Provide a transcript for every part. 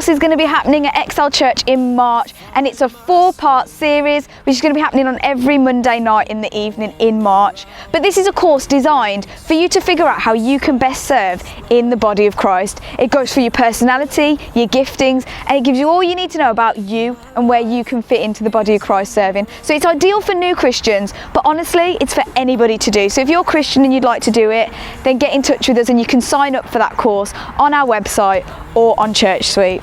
course is going to be happening at Excel Church in March, and it's a 4-part series which is going to be happening on every Monday night in the evening in March. But this is a course designed for you to figure out how you can best serve in the body of Christ. It goes for your personality, your giftings, and it gives you all you need to know about you and where you can fit into the body of Christ serving. So it's ideal for new Christians, but honestly it's for anybody to do. So if you're a Christian and you'd like to do it, then get in touch with us and you can sign up for that course on our website or on Church Suite.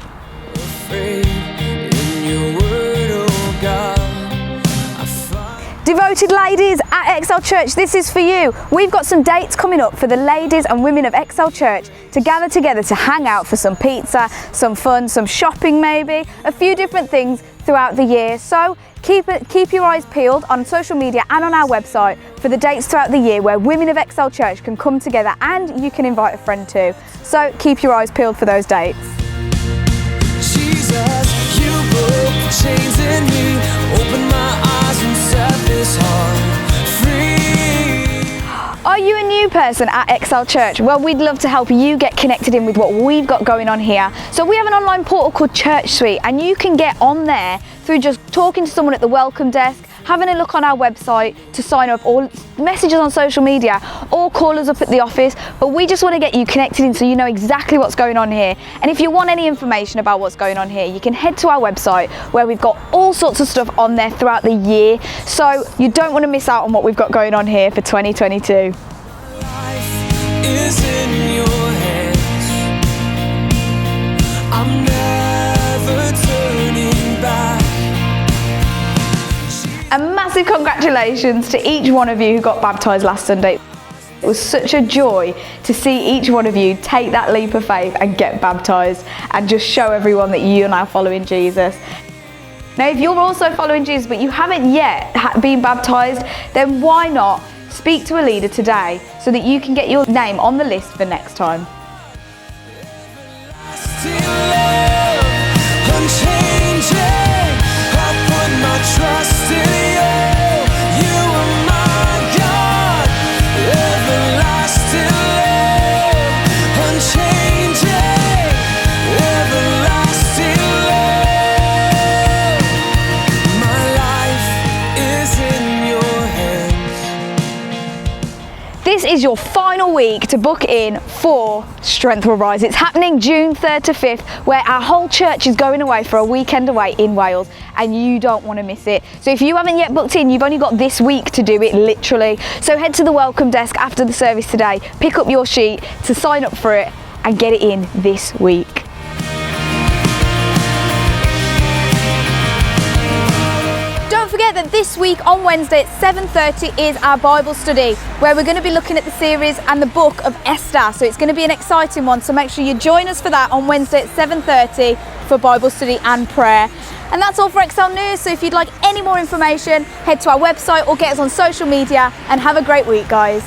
Devoted ladies at Excel Church, this is for you. We've got some dates coming up for the ladies and women of Excel Church to gather together to hang out for some pizza, some fun, some shopping maybe, a few different things throughout the year. So keep your eyes peeled on social media and on our website for the dates throughout the year where women of Excel Church can come together, and you can invite a friend too. So keep your eyes peeled for those dates. Jesus, you broke the chains in me, open my eyes and set this heart free. Are you a new person at Excel Church? Well, we'd love to help you get connected in with what we've got going on here. So we have an online portal called Church Suite, and you can get on there through just talking to someone at the welcome desk, having a look on our website to sign up, or messages on social media, or call us up at the office. But we just want to get you connected in so you know exactly what's going on here. And if you want any information about what's going on here, you can head to our website where we've got all sorts of stuff on there throughout the year. So you don't want to miss out on what we've got going on here for 2022. Life is in your hands. I'm never turning back. A massive congratulations to each one of you who got baptised last Sunday. It was such a joy to see each one of you take that leap of faith and get baptised and just show everyone that you are now following Jesus. Now, if you're also following Jesus but you haven't yet been baptised, then why not speak to a leader today so that you can get your name on the list for next time. Trust in you, you are my God, everlasting love, unchanging, everlasting love. My life is in your hands. This is your final week to book in for Strength Will Rise. It's happening June 3rd to 5th, where our whole church is going away for a weekend away in Wales, and you don't want to miss it. So if you haven't yet booked in, you've only got this week to do it, literally. So head to the welcome desk after the service today, pick up your sheet to sign up for it and get it in this week. Don't forget that this week on Wednesday at 7:30 is our Bible study, where we're going to be looking at the series and the book of Esther. So it's going to be an exciting one, so make sure you join us for that on Wednesday at 7:30 for Bible study and prayer. And that's all for Excel News. So if you'd like any more information, head to our website or get us on social media, and have a great week, guys.